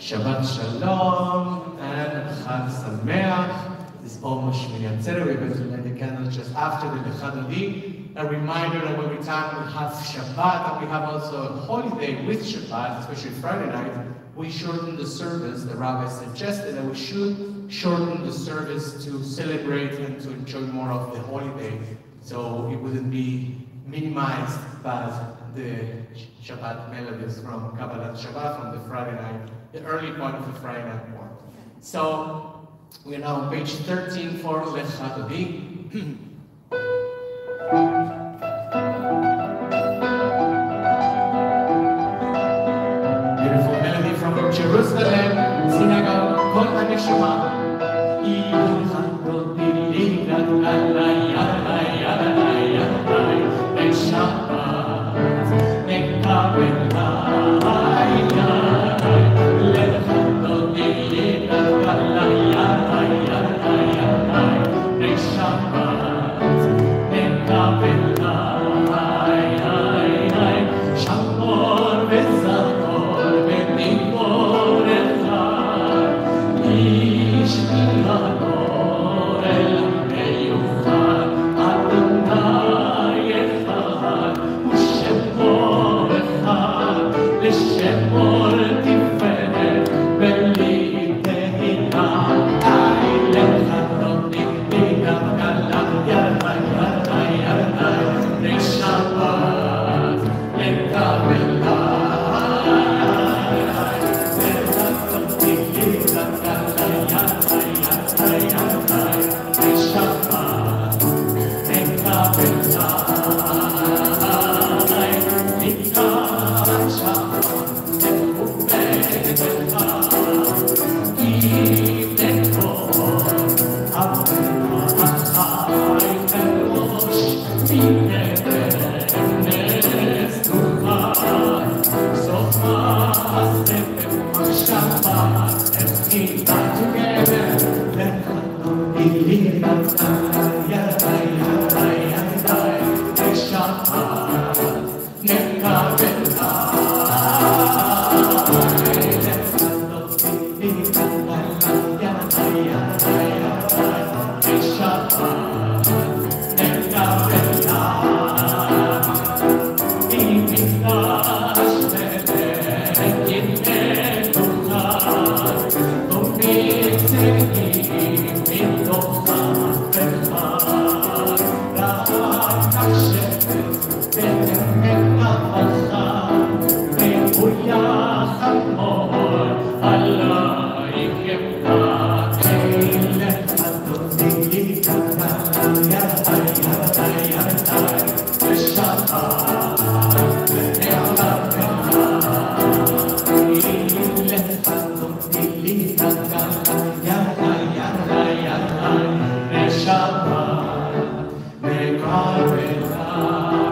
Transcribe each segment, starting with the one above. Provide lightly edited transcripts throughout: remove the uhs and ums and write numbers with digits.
Shabbat shalom and Chag Sameach. This is almost Shmini Atzeret. We're going to light the candles just after the Lechadodi. A reminder that every time we have Shabbat and we have also a holiday with Shabbat, especially Friday night, we shorten the service. The rabbi suggested that we should shorten the service to celebrate and to enjoy more of the holiday, so it wouldn't be minimized by the Shabbat melodies from Kabbalat Shabbat from the Friday night, the early part of the Friday night part. So we are now on page 13 for Lechadodi. Beautiful melody from Jerusalem, synagogue, Kol HaNeshama.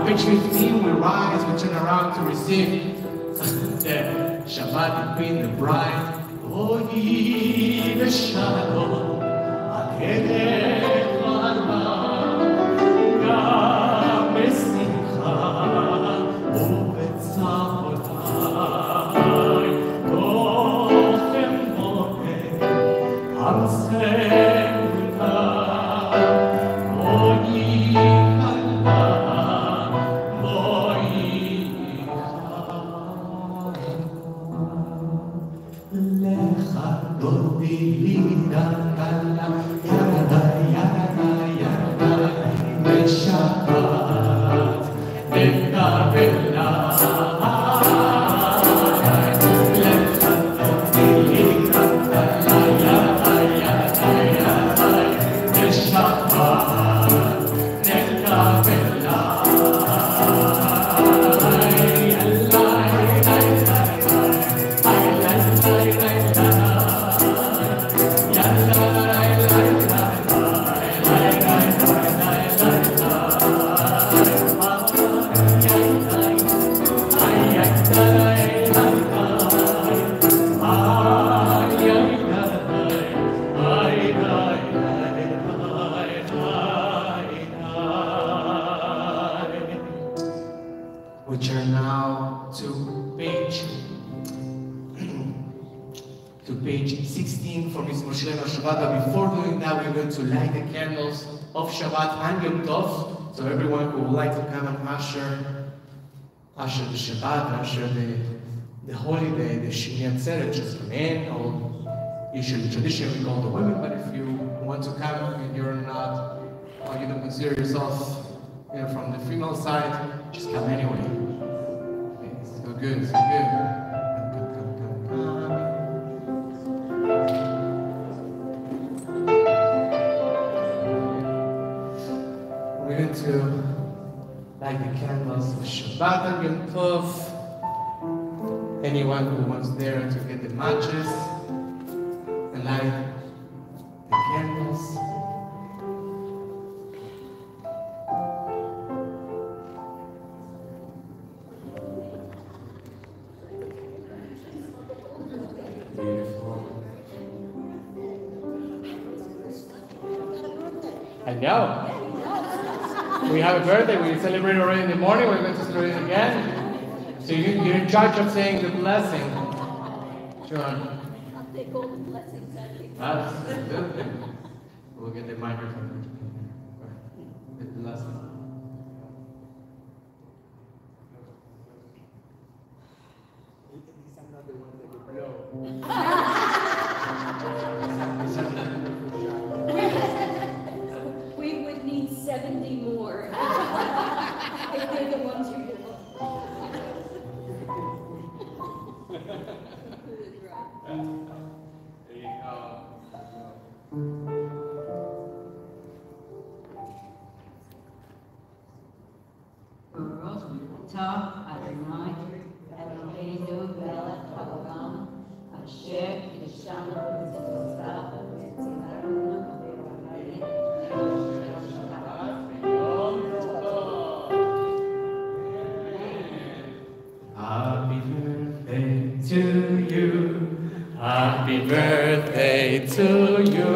Page 15, we rise, we turn around to receive the Shabbat between the bride. Ohi v'shalom, akedech la'alma, gam b'simcha, u'b'tzachotai, tochem moed, hamsem v'ta, ohi celebration of Shabbat. But before doing that, we're going to light the candles of Shabbat and Yom Tov. So everyone who would like to come and usher the Shabbat, usher the holiday, the Shmini Atzeret, just come in. Or usually traditionally we call the women, but if you want to come and you're not, or you don't consider yourself from the female side, just come anyway. Okay, so good, so good. Come. We're going to light the candles of Shabbat and Yom Tov. Anyone who wants there to get the matches and light the candles. Beautiful. I know. We have a birthday. We celebrated already in the morning. We're going to celebrate it again. So you're in charge of saying the blessing. John. They call the blessings Sunday. That's a good thing. We'll get the microphone. The blessing. These are not the ones that you blow. We would need 70 more. If they're the ones you do. There you go. Baruch Adonai Eloheinu melech haolam asher kiddushanu b'tzivotah v'tzivanu Happy birthday to you. Happy birthday to you.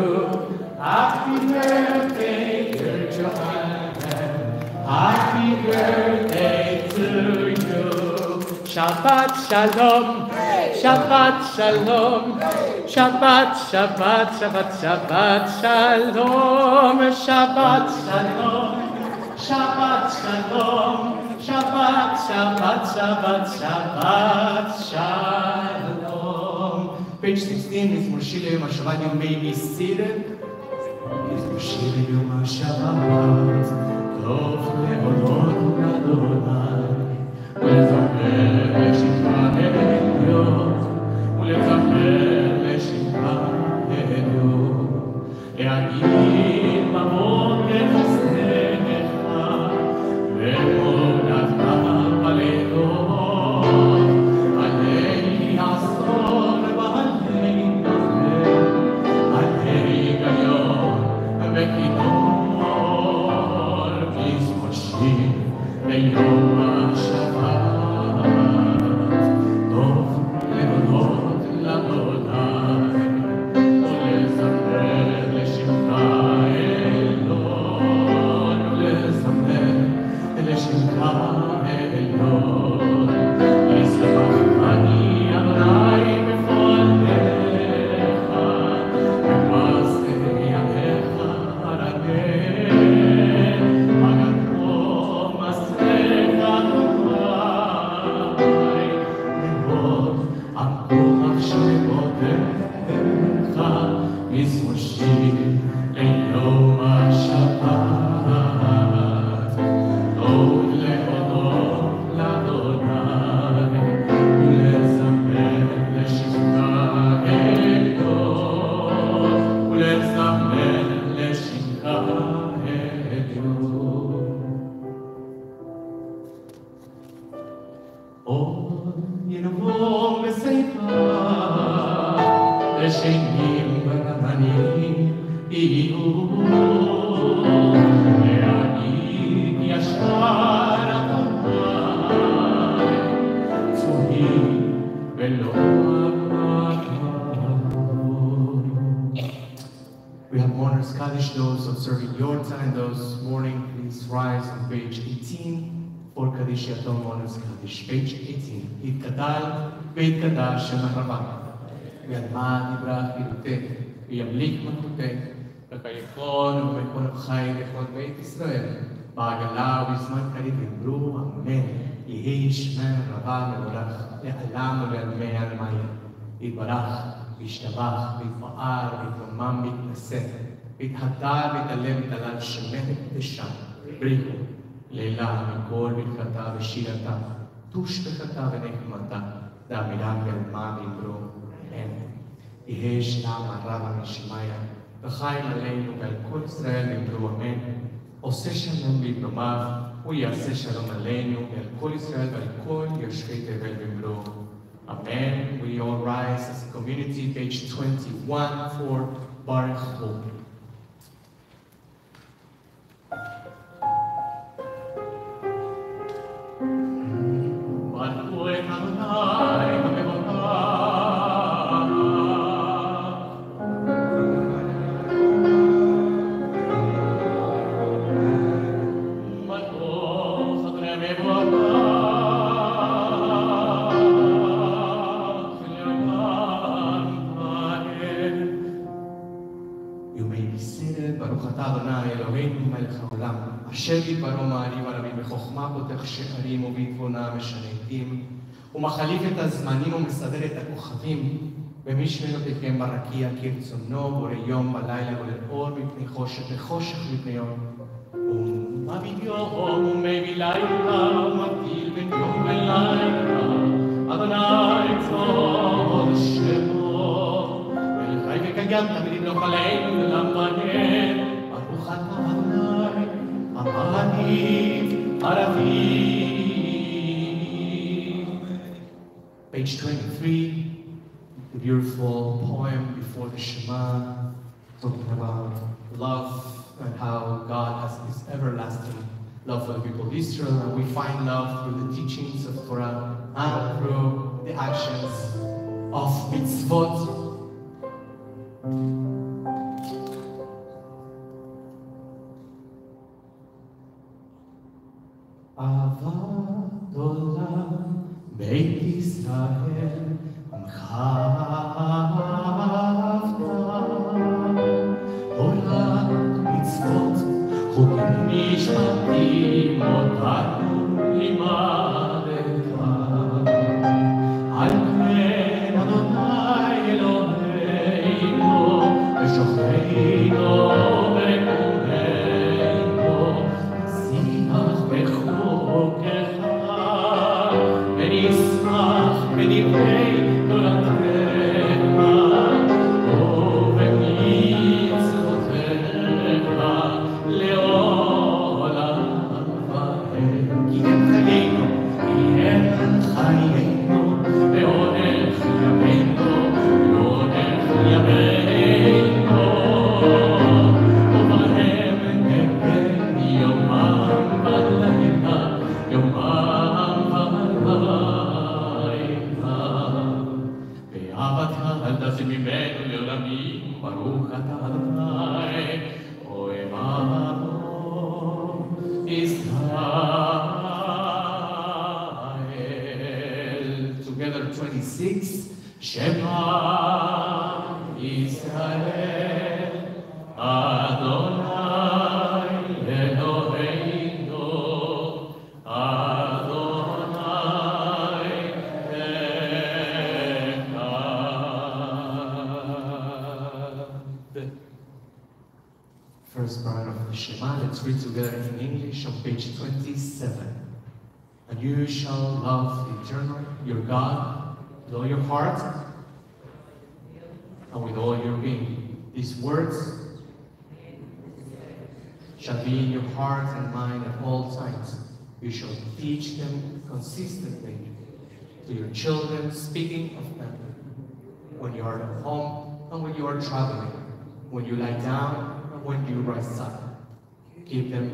Happy birthday, dear Joanna. Happy birthday to you. Shabbat shalom. Shabbat shalom. Shabbat, Shabbat, Shabbat, Shabbat shalom. Shabbat shalom. Shabbat shalom. Shabbat, Shabbat, Shabbat, Shabbat shalom. Page 16 is Murshile Yom HaShabbat. You may be seated. Is Murshile Yom HaShabbat. Tov le'olot Adonai. ולזמר לשמך העליון. ולזמר לשמך העליון. להגיד בבוקר חסדך. ואמונתך בלילות. עלי עשור ועלי נזר. עלי היגיון וכינור. מזמור שיר ליום השבת. טוב להודות לאדוני. ולזמר לשמך העליון. ולזמר לשמך העליון. ישמחני אדוני בכל דרך. במעשה ידיך ארנן. מגנתו מסרך אדוני. מאוד עמקו מחשבותיך. מזמור שיר ליום השבת. טוב להודות לאדוני. ולזמר לשמך העליון. ולזמר לשמך העליון. עוד ינבוא בשיחה. לשנים בנמנים יהיו. להגיד ישר אדוני. צוהי ולא אבקר. We have mourners Kaddish, those observing your time, those mourning, please rise on page 18 for Kaddish Yatom mourners Kaddish. Page 18. יתגדל ויתקדש שם הרב. ויאמר יברח ירתה. וימליך מלכותך, וכיכון ובכל החי לכל בית ישראל, בעגלה ובזמן קריב יאמרו אמן, יהי שמם רבה מבורך, לעולם ולעלמי עלמיה. יתברך, וישתבח, ויתפאר, ויתרומם, ויתנשא, ויתהדר, ויתעלה, ויתעלל שמך וקדשם, בריחו, לילה מכל ברכתה ושירתה, טוש בחתה ונחמתה, דאמירם גלמה ויברו, אמן. יהי שלם הרב המשמיה, וחיים עלינו ועל כל ישראל ויברו אמן. עושה שלום ויברומיו, הוא יעשה שלום עלינו ועל כל ישראל ועל כל יושבי תבל ויברו. Amen. We all rise as a community, page 21 for Baruch Hu. אשר יתברו מעריב ערבים בחוכמה פותח שערים ובתבונה משנה עתים ומחליף את הזמנים ומסדר את הכוכבים במשמרותיכם ברקיע כרצונו בורא יום בלילה ולאור מפני חושך וחושך מפני יום ומביט יום ומביא לילה ומבדיל בין יום ולילה אדוני צבאות שמו ולחי וקיים תמיד ימלוך עלינו ולמען ברוך אתה אדוני Page 23, the beautiful poem before the Shema, talking about love and how God has this everlasting love for the people of Israel, and we find love through the teachings of Torah and through the actions of mitzvot. אהבת עולם בית ישראל עמך אהבת תורת מצוות חוקים משפטים אותנו לימדת על כן אדוני אלוהינו ושוכנו Together 26 Shema Israel Adonai Eloheinu Adonai Echad. First part of the Shema, let's read together in English on page 27. And you shall love the eternal, your God, with all your heart and with all your being. These words shall be in your heart and mind at all times. You shall teach them consistently to your children, speaking of them when you are at home and when you are traveling, when you lie down and when you rise up. Keep them,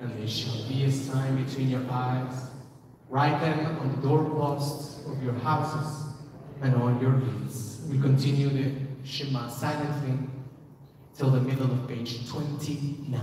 and they shall be a sign between your eyes. Write them on the doorposts of your houses and on your gates. We continue the Shema silently till the middle of page 29.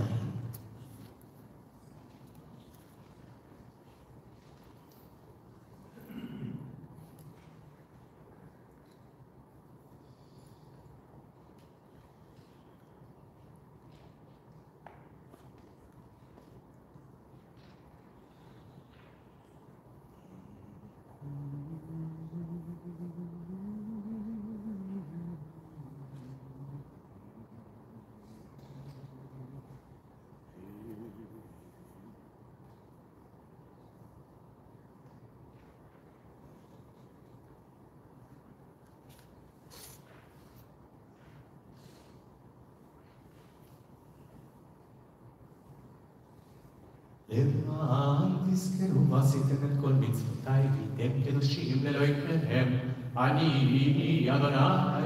למען תזכרו ועשיתם את כל מצוותיי והייתם קדושים לאלוהיכם, אני אדוני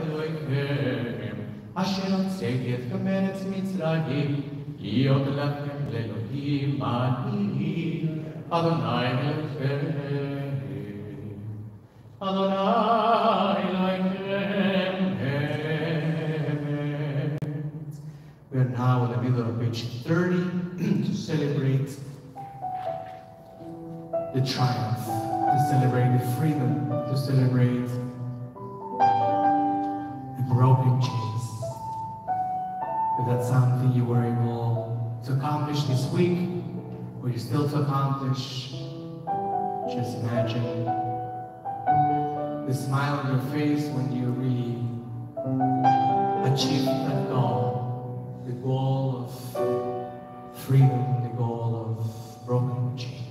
אלוהיכם, אשר הוצאתי אתכם מארץ מצרים, להיות לכם לאלוהים, אני אדוני אלוהיכם, אדוני אלוהיכם. We are now in the middle of page 30 to celebrate the triumph, to celebrate the freedom, to celebrate the broken chains. If that's something you were able to accomplish this week, or you're still to accomplish, just imagine the smile on your face when you really achieve that goal. The goal of freedom, the goal of broken chains.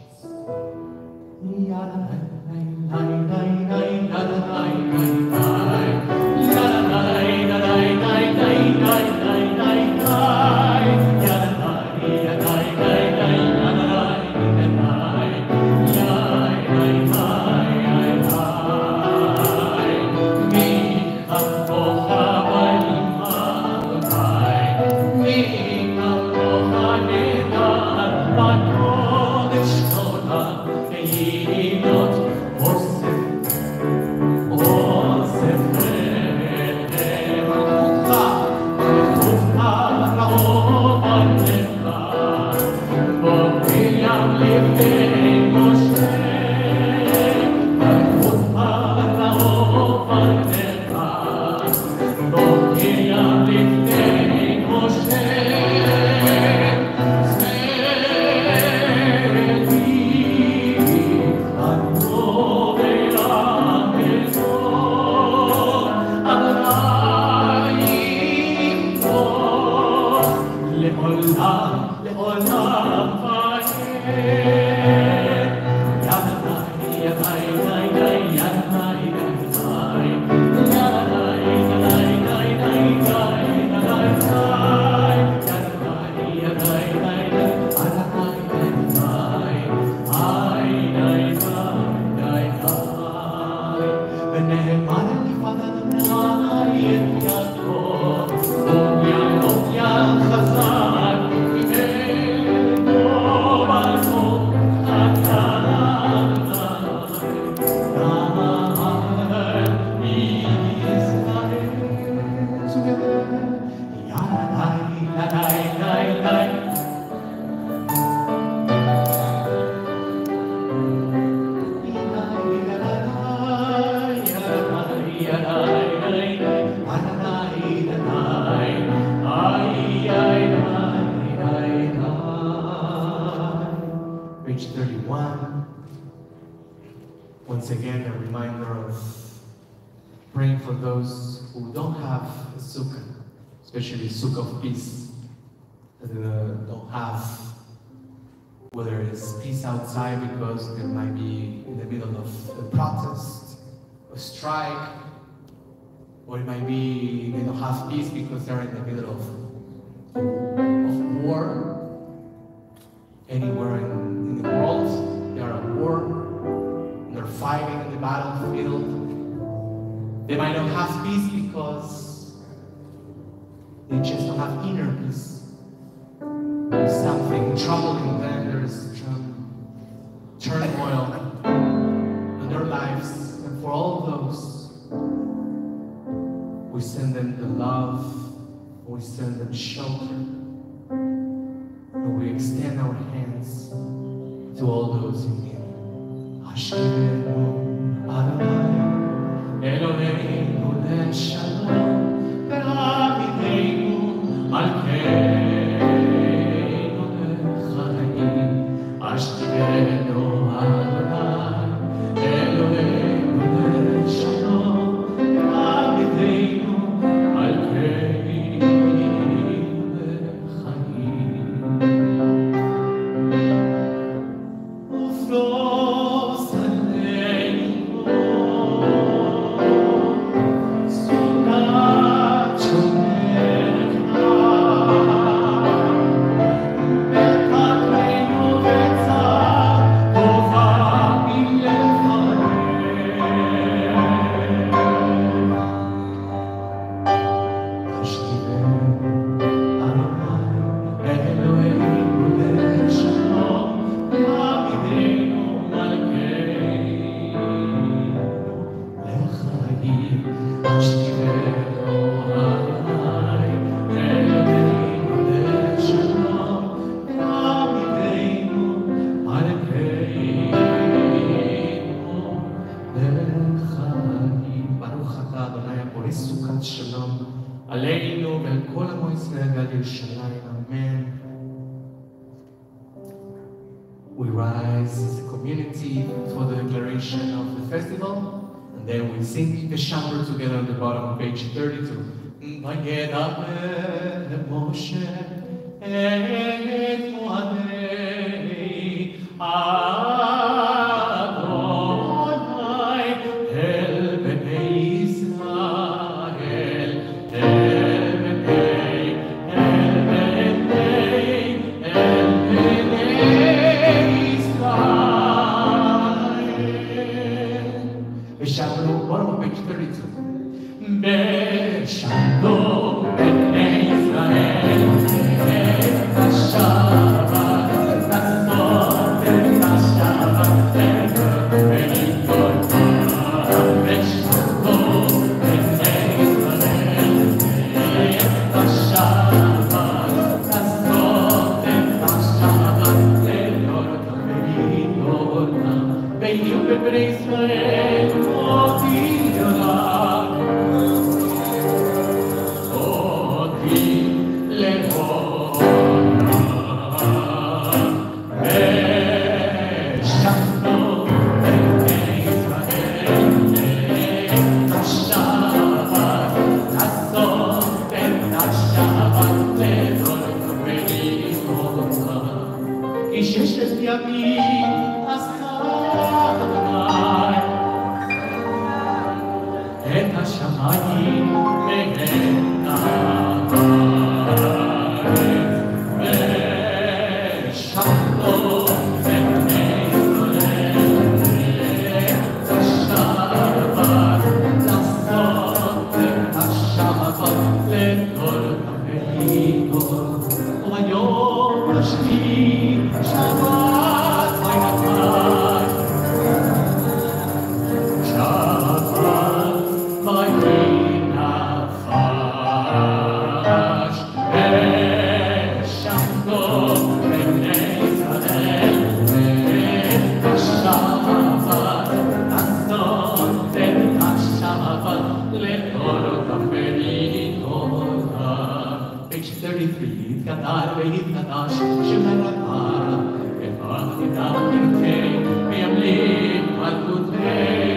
Page 31. Once again, a reminder of praying for those who don't have a sukkah, especially sukkah of peace, that don't have, whether it's peace outside because they might be in the middle of a protest, a strike, or it might be they don't have peace because they're in the middle of war. Anywhere in the world, they are at war, and they're fighting in the battlefield. They might not have peace because they just don't have inner peace. There's something troubling them, there's turmoil in their lives, and for all those, we send them the love, we send them shelter, and we extend our hands to all those in need. Hashivenu Adonai, Eloheinu leShalom, ve'avideinu malkeinu lechaim. Hashivenu Adonai, Eloheinu leShalom, ve'avideinu malkeinu lechaim. סוכת שלום עלינו ועל כל עמו ישראל ועל ירושלים. Amen. We rise as a community for the declaration of the festival, and then we sing the Shamber together on the bottom of page 32. וידבר למשה את מועדי אדוני אל בני ישראל, אל בני ישראל. ושמרו, bottom of page 32. בשלום בני ישראל, את השבת, לעשות את השבת, ולגדול בשלום בני ישראל, את השבת, לעשות את השבת, לדורתם ולדורתם, ויהיו בבני ישראל אותי עולם. את השמיים ואת הארץ, ושמרו בני ישראל את השבת, לעשות את השבת לדורתם ולדורתם. וביום השביעי שבת וינפש, שבת וינפש, ושמרו בני ישראל את השבת, לעשות את השבת לדורתם ולדורתם. Page 33. התגדל והתקדש שם הרעה, ובעתידה פרקי וימליך מלכותי.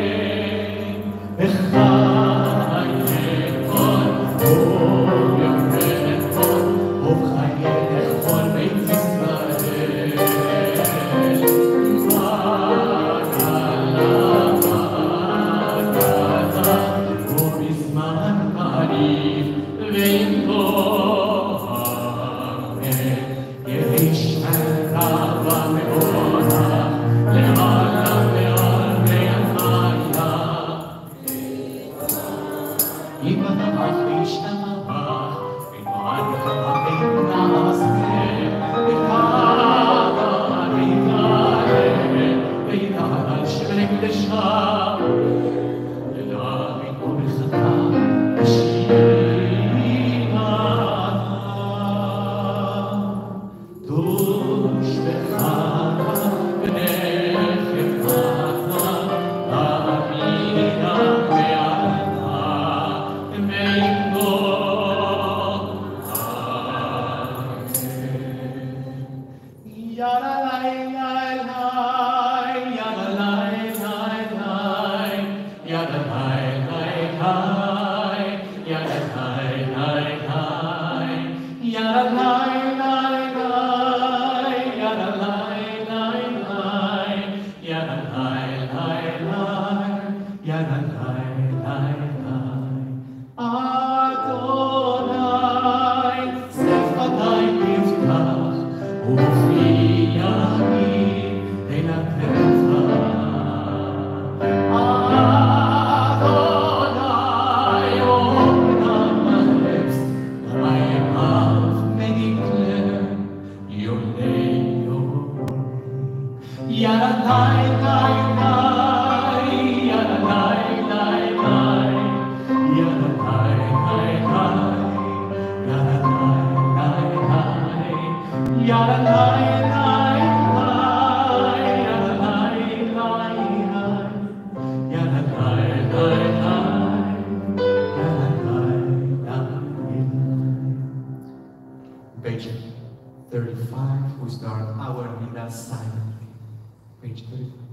we start our Milah silently. Page 35.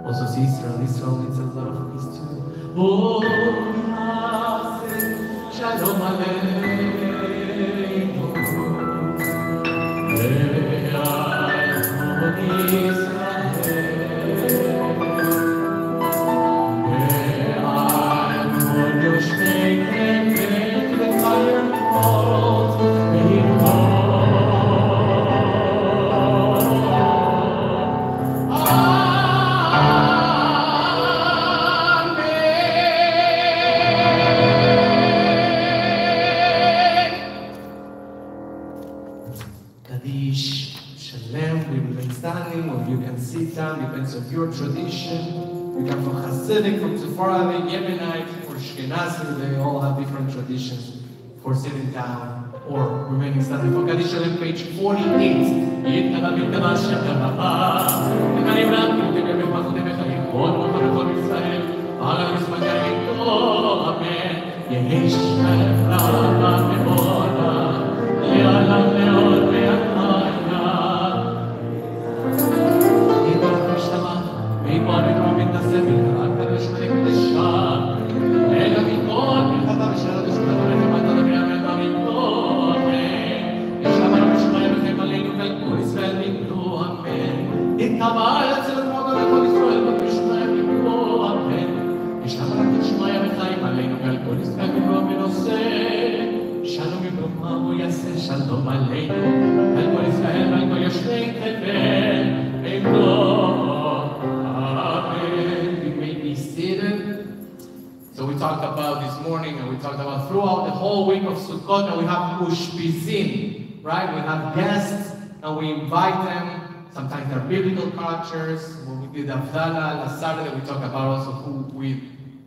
Also see Israel needs a lot of peace too. Oh, shalom aleinu. Depends on your tradition. You come from Hasidic, from Sephardic, Yemenite, or Ashkenazi. They all have different traditions for sitting down or remaining standing. For Kaddish Shalom, page 48. So we talked about this morning, and we talked about throughout the whole week of Sukkot, and we have ushpizin, right? We have guests, and we invite them. Sometimes they're biblical characters. When we did Avdala last Saturday, we talked about also who we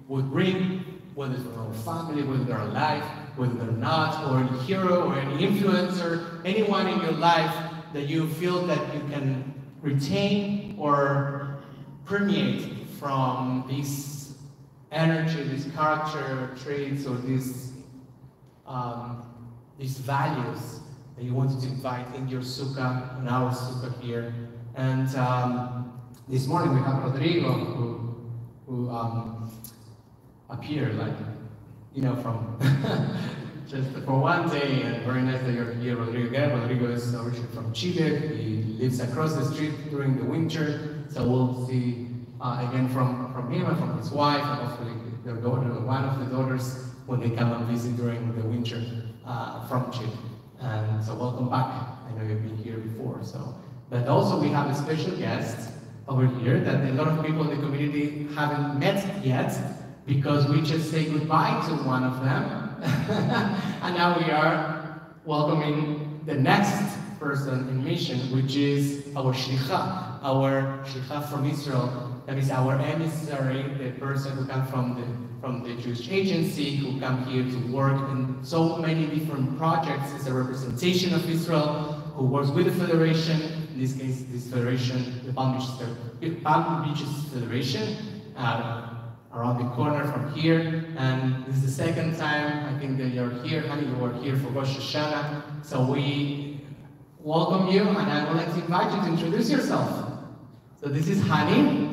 would bring, whether it's their own family, whether they're alive, whether they're not, or any hero, or any influencer, anyone in your life that you feel that you can retain or permeate from this energy, these character traits, or these values that you wanted to invite in your sukkah, in our sukkah here. And this morning we have Rodrigo, who appeared, like, you know, from just for one day, and very nice that you're here, Rodrigo. Again, Rodrigo is originally from Chile. He lives across the street during the winter, so we'll see again from him and from his wife, and hopefully their daughter, one of the daughters, when they come and visit during the winter from Chile. And so welcome back. I know you've been here before. So, but also we have a special guest over here that a lot of people in the community haven't met yet, because we just say goodbye to one of them. And now we are welcoming the next person in mission, which is our shlicha from Israel. That is our emissary, the person who comes from the Jewish agency, who come here to work in so many different projects. It's a representation of Israel, who works with the federation. In this case, this federation, the Palm Beaches Federation, around the corner from here. And this is the second time I think that you're here. Honey, you were here for Rosh Hashanah. So we welcome you, and I would like to invite you to introduce yourself. So this is Honey.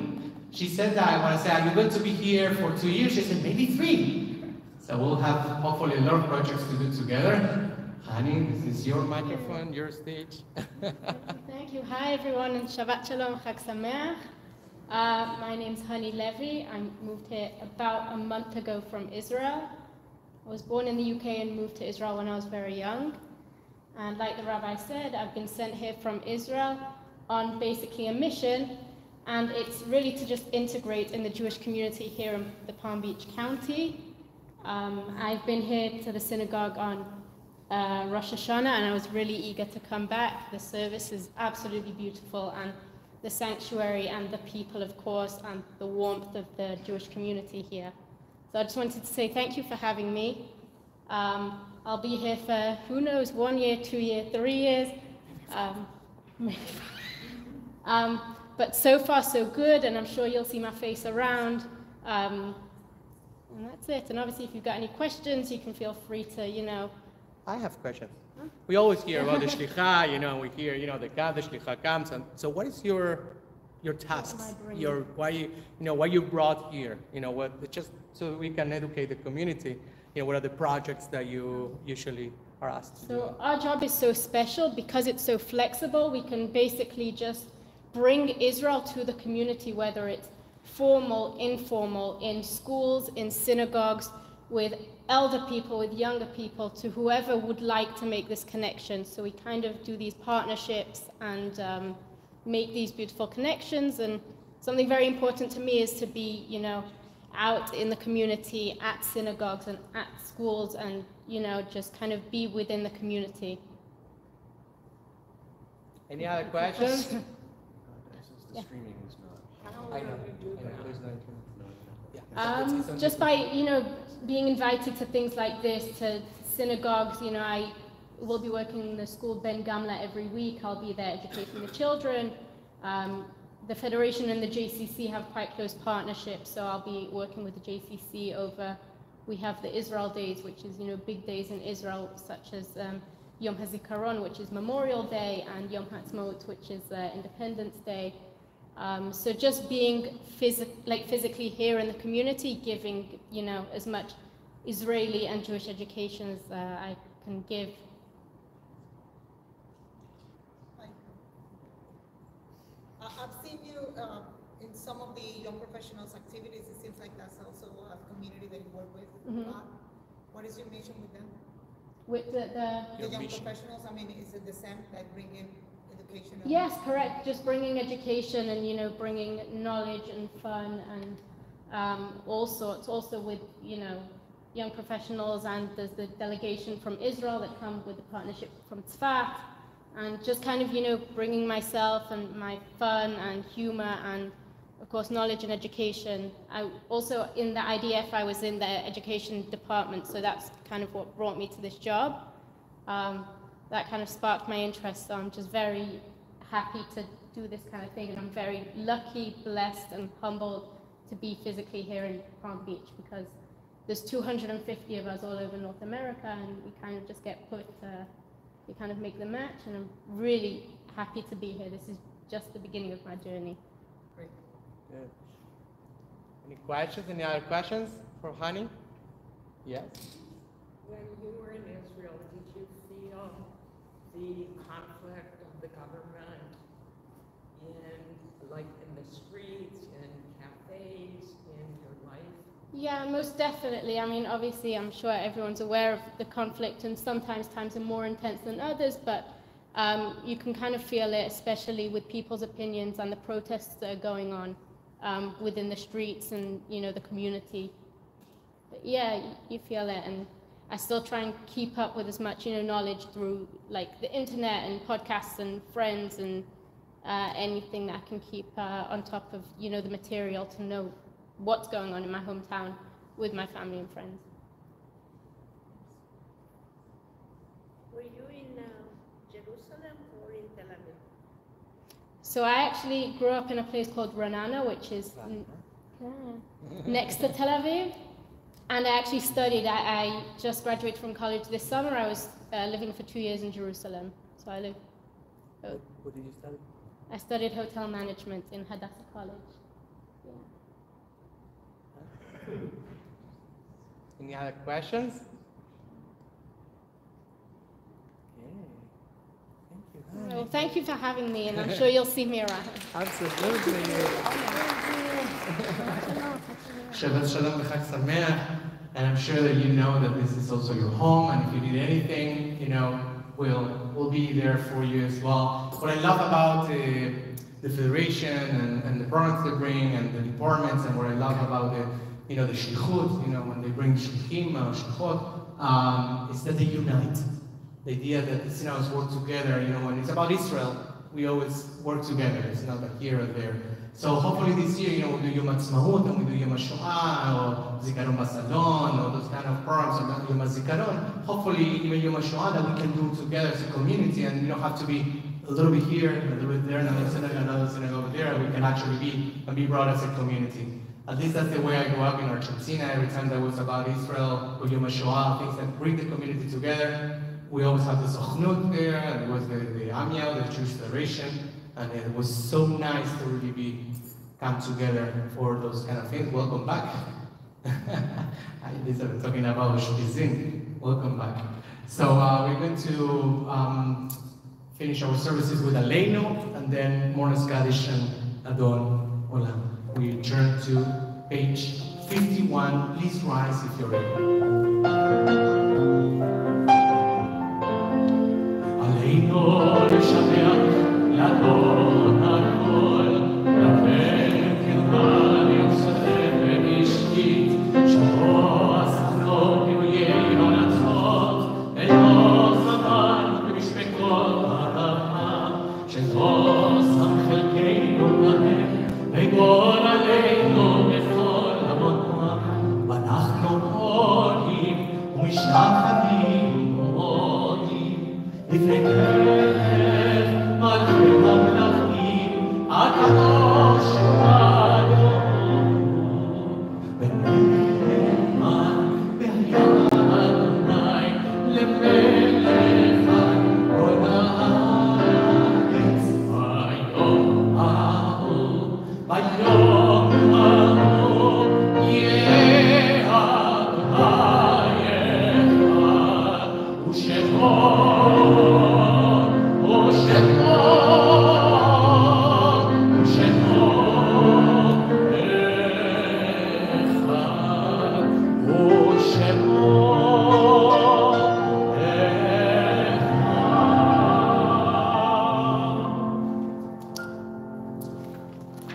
She said that when I said, are you going to be here for 2 years? She said, maybe 3. So we'll have hopefully a lot of projects to do together. Honey, this is your microphone, your stage. Thank you. Hi everyone, and Shabbat Shalom, Chag Sameach. My name's Honey Levy. I moved here about a month ago from Israel. I was born in the UK and moved to Israel when I was very young. And like the rabbi said, I've been sent here from Israel on basically a mission. And it's really to just integrate in the Jewish community here in the Palm Beach County. I've been here to the synagogue on Rosh Hashanah, and I was really eager to come back. The service is absolutely beautiful, and the sanctuary and the people, of course, and the warmth of the Jewish community here. So I just wanted to say thank you for having me. I'll be here for, who knows, 1 year, 2 years, 3 years. But so far so good, and I'm sure you'll see my face around. And that's it. And obviously if you've got any questions, you can feel free to, I have questions. We always hear about the shlicha, you know, and we hear, you know, the shlicha comes. And so what is your tasks? Why you brought here? You know, what, just so we can educate the community, you know, what are the projects that you usually are asked to do? So our job is so special because it's so flexible. We can basically just bring Israel to the community, whether it's formal, informal, in schools, in synagogues, with elder people, with younger people, to whoever would like to make this connection. So we kind of do these partnerships and make these beautiful connections. And something very important to me is to be, you know, out in the community, at synagogues and at schools, and, you know, just kind of be within the community. Any other questions? Yeah. Streaming is not. I know. There's no internet. Just by, you know, being invited to things like this, to synagogues, you know, I will be working in the school Ben Gamla every week. I'll be there educating the children. The Federation and the JCC have quite close partnerships, so I'll be working with the JCC over, we have the Israel Days, which is, you know, big days in Israel, such as Yom HaZikaron, which is Memorial Day, and Yom HaAtzmaut, which is Independence Day. So just being physically here in the community, giving, you know, as much Israeli and Jewish education as I can give. I've seen you in some of the young professionals activities. It seems like that's also a community that you work with a lot. What is your mission with them? With the Young mission. professionals, I mean, is it the same, like bringing education? Yes, correct. Just bringing education and, you know, bringing knowledge and fun and all sorts. Also with, you know, young professionals, and there's the delegation from Israel that come with the partnership from Tzfat, and just kind of, you know, bringing myself and my fun and humor and, of course, knowledge and education. I also, in the IDF, I was in the education department, so that's kind of what brought me to this job. That kind of sparked my interest, so I'm just very happy to do this kind of thing, and I'm very lucky, blessed, and humbled to be physically here in Palm Beach, because there's 250 of us all over North America, and we kind of just get put, we kind of make the match, and I'm really happy to be here. This is just the beginning of my journey. Great. Good. Any questions? Any other questions for Hani? Yes? When you were in Israel, did you feel the conflict of the government in the streets, in cafes, in your life? Yeah, most definitely. I mean, obviously, I'm sure everyone's aware of the conflict, and sometimes times are more intense than others, but you can kind of feel it, especially with people's opinions and the protests that are going on within the streets and, you know, the community. But yeah, you feel it, and I still try and keep up with as much, you know, knowledge through like the internet and podcasts and friends and anything that I can keep on top of, you know, the material to know what's going on in my hometown with my family and friends. Were you in Jerusalem or in Tel Aviv? So I actually grew up in a place called Ra'anana, which is next to Tel Aviv. And I actually studied, I just graduated from college this summer. I was living for 2 years in Jerusalem. So I lived. What did you study? I studied hotel management in Hadassah College. Yeah. Any other questions? Okay. Well, thank you for having me, and I'm sure you'll see me around. Absolutely. Shabbat shalom v'chag sameach, and I'm sure that you know that this is also your home, and if you need anything, you know, we'll be there for you as well. What I love about the federation and the programs they bring and the departments, and what I love about the shlichut, you know, when they bring shlichim or shlichot, is that they unite. The idea that the synagogues work together, you know, when it's about Israel, we always work together. It's not like here or there. So hopefully this year, you know, we'll do Yom HaAtzmaut, and we do Yom HaShoah, or Zikaron Basalon, or those kind of programs, or Yom HaZikaron. Hopefully even Yom HaShoah that we can do together as a community, and you don't have to be a little bit here, a little bit there, another synagogue over there. We can actually be brought as a community. At least that's the way I grew up in Argentina. Every time that was about Israel or Yom HaShoah, things that bring the community together, we always have the Sochnut there, and there was the Amiel, the Jewish Federation, and it was so nice to really come together for those kind of things. Welcome back. Elizabeth talking about Shpizin. Welcome back. So we're going to finish our services with Aleinu, and then Mornas Kaddish and Adon Olam. We turn to page 51. Please rise if you're ready. Aleinu l'shameach l'adon ha'kol, l'aveh kil'al yosef v'ishkit, shamo asano b'oyei ha'natzot, eno zaman b'mishpekot ha'adama, shelo sam chelkeinu b'hem, v'gol aleinu b'chol ha'monah, v'anachnu olim u'mishachtim olim, לפניכם מלכי המלכים, הקדוש האדון, ונאמן והיה אדוני למלך על כל הארץ. ביום ההוא, ביום ההוא, יהיה אדוני אחד, ושמו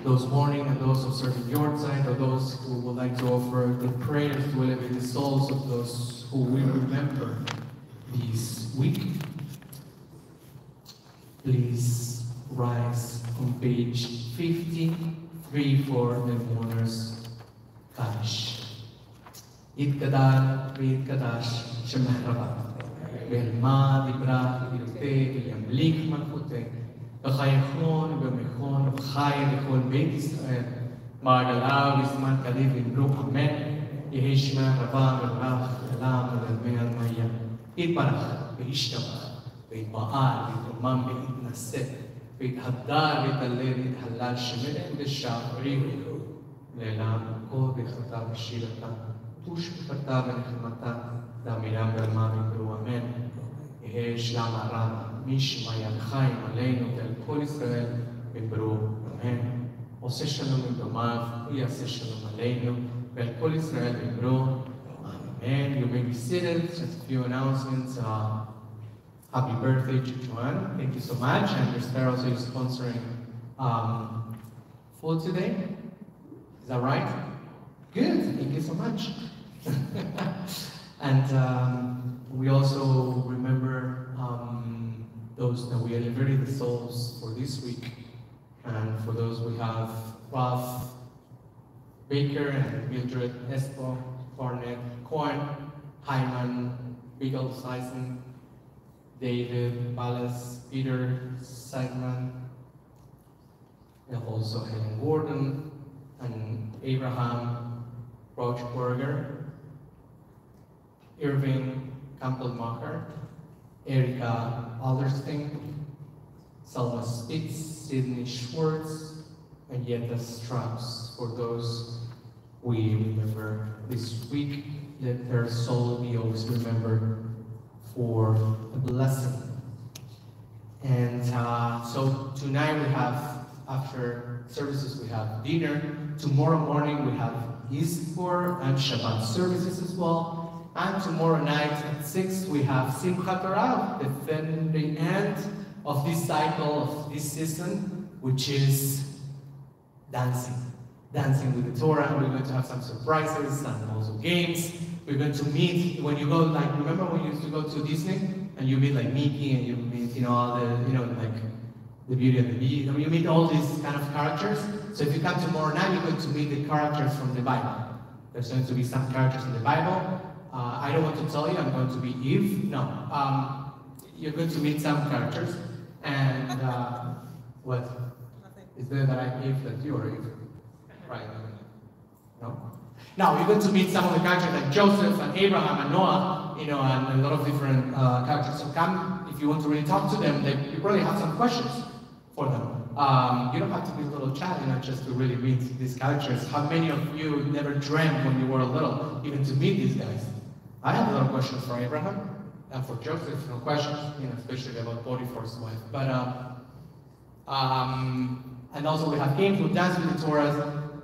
those mourning and those observing your side, or those who would like to offer the prayers to elevate the souls of those who will remember this week, please rise on page 53 for the mourners' Kaddish. יתגדל ויתקדש שמך רבה, ואלמד יברח וגילותה וימליך מלכותה, וחייכון ובמכון וחי לכל בית ישראל, מעגלה ובזמן קריב ימלוך אמן, יהי שמך רבה וברך לעולם ולעולמי עלמיה. יתברך וישתבח ויתפעל ויתרומם ויתנשא ויתהדר ויתהלל ויתהלל שמך קדשה בריאו לעולם כל ברכתה ושירתה תוש בקרתה ונחמתה דאמירם ועלמה ויקראו אמן. יהי שלום הרב משמע ידך עלינו ועל כל ישראל ויקראו אמן. עושה שלום עם דומיו ויעשה שלום עלינו ועל כל ישראל ויקראו amen. You may be seated. Just a few announcements. Happy birthday to Joanne. Thank you so much. And your star also is sponsoring food today. Is that right? Good. Thank you so much. And we also remember those that we elevated the souls for this week. And for those we have Ralph Baker and Mildred Espo, Barnett Cohen, Hyman, Beagle Sison, David Ballas, Peter Seidman. We have also Helen Gordon and Abraham Rochberger, Irving Campbell-Macher, Erika Alderstein, Selma Spitz, Sidney Schwartz, and Yetta Strauss. For those we remember this week, let their soul be always remembered for a blessing. And so tonight we have, after services, we have dinner. Tomorrow morning we have Yizkor and Shabbat services as well. And tomorrow night at 6 we have Simchat Torah, the end of this cycle, of this season, which is dancing. Dancing with the Torah. We're going to have some surprises and also games. We're going to meet, when you go, like, remember when you used to go to Disney and you meet like Mickey and you meet, you know, all the, you know, like the Beauty and the Beast. I mean, you meet all these kind of characters. So if you come tomorrow night, you're going to meet the characters from the Bible. There's going to be some characters in the Bible. I don't want to tell you I'm going to be Eve. No. You're going to meet some characters. And what? Is there that I'm Eve that you are Eve? Right. No? Now, you're going to meet some of the characters like Joseph and Abraham and Noah and a lot of different characters. So come, if you want to really talk to them, you probably have some questions for them. You don't have to be a little chat, just to really meet these characters. How many of you never dreamt when you were little, even to meet these guys? I have a lot of questions for Abraham and for Joseph, no questions, especially about Potiphar's wife. But and also we have games, we'll dance with the Torahs,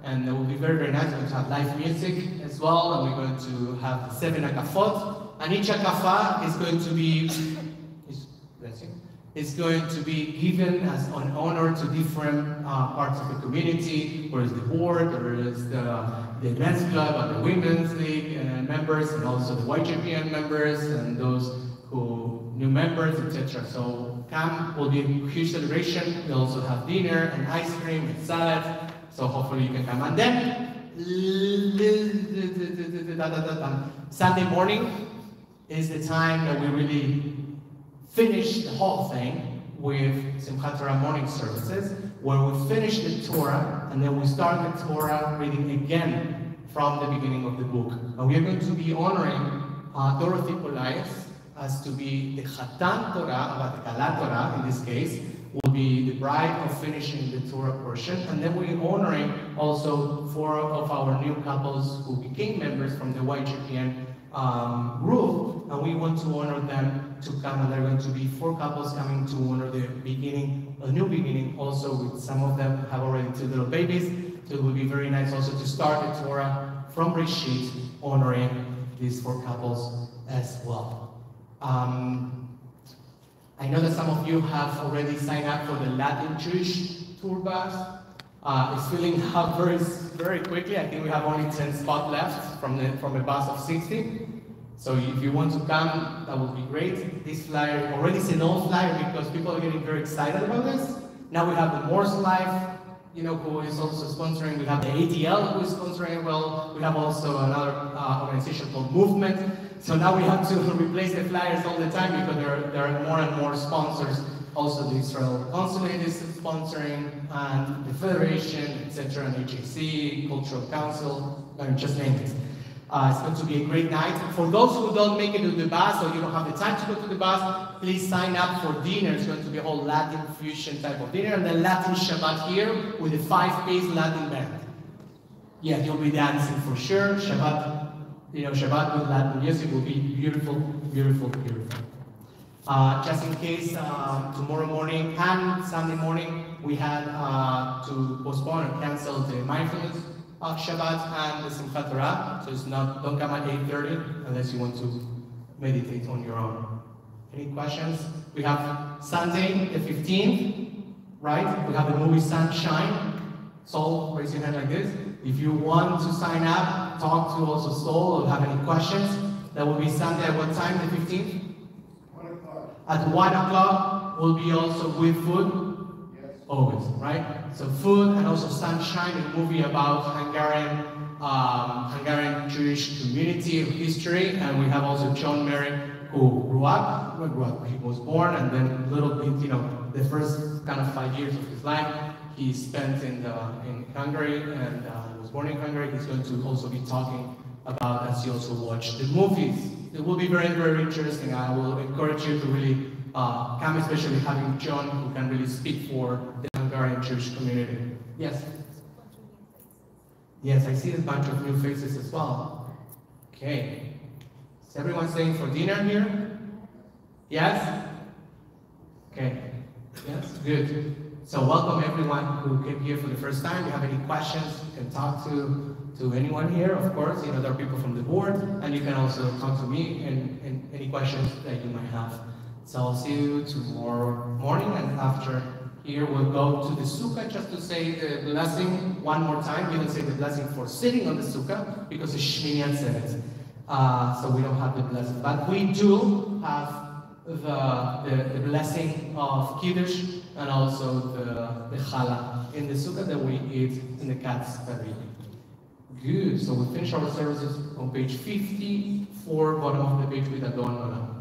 and it will be very, very nice. We're going to have live music as well, and we're going to have 7 akafot, and each akafa is going to be given as an honor to different parts of the community, where is the board, there is the men's club and the women's league members, and also the YGPN members, and those who new members, etc. So camp will be a huge celebration. We also have dinner and ice cream and salad. So hopefully you can come. And then Sunday morning is the time that we really finish the whole thing with Simchat Torah morning services, where we finish the Torah and then we start the Torah reading again from the beginning of the book. And we are going to be honoring Dorothy Polias as to be the Chatan Torah, the Kala Torah in this case, will be the bride of finishing the Torah portion. And then we're honoring also 4 of our new couples who became members from the YGPN group, and we want to honor them to come, and there are going to be 4 couples coming to honor the beginning, a new beginning, also with some of them have already 2 little babies, so it will be very nice also to start the Torah from Rishit, honoring these 4 couples as well. I know that some of you have already signed up for the Latin Jewish tour bus. It's filling up very, very quickly. I think we have only 10 spots left from a bus of 60. So if you want to come, that would be great. This flyer already is an old flyer because people are getting very excited about this. Now we have the Morse Life, who is also sponsoring. We have the ATL who is sponsoring. Well, we have also another organization called Movement. So now we have to replace the flyers all the time because there are more and more sponsors. Also the Israel Consulate is sponsoring, and the Federation, etc., and HAC, Cultural Council, just name it. It's going to be a great night. For those who don't make it to the bus, or you don't have the time to go to the bus, please sign up for dinner. It's going to be a whole Latin fusion type of dinner, and then Latin Shabbat here with a 5-piece Latin band. Yeah, you'll be dancing for sure. Shabbat, Shabbat with Latin music will be beautiful, beautiful, beautiful. Just in case, tomorrow morning and Sunday morning, we had to postpone or cancel the mindfulness Shabbat and the Simchat Torah. So it's not, don't come at 8:30 unless you want to meditate on your own. Any questions? We have Sunday the 15th, right? We have the movie Sunshine. Sol, raise your hand like this. If you want to sign up, talk to also Sol, or have any questions, that will be Sunday at what time, the 15th? 1 o'clock. At 1 o'clock will be also with food? Yes. Always, right? So food and also Sunshine, a movie about Hungarian Jewish community history, and we have also John Merrick, who grew up, he was born, and then a little bit, the first kind of 5 years of his life, he spent in Hungary, and he was born in Hungary. He's going to also be talking about, as you also watch the movies. It will be very, very interesting. I will encourage you to really come, especially having John, who can really speak for the Hungarian Jewish community. Yes? Yes, I see a bunch of new faces as well. Okay. Is everyone staying for dinner here? Yes? Okay. Yes? Good. So welcome everyone who came here for the first time. If you have any questions, you can talk to anyone here, of course. There are people from the board, and you can also talk to me and any questions that you might have. So I'll see you tomorrow morning, and after here we'll go to the sukkah just to say the blessing one more time. We don't say the blessing for sitting on the sukkah because it's Shmini Atzeret. So we don't have the blessing. But we do have the blessing of Kiddush and also the challah in the sukkah that we eat in the cat's belly. Good. So we finish our services on page 54, bottom of the page with Adon Olam.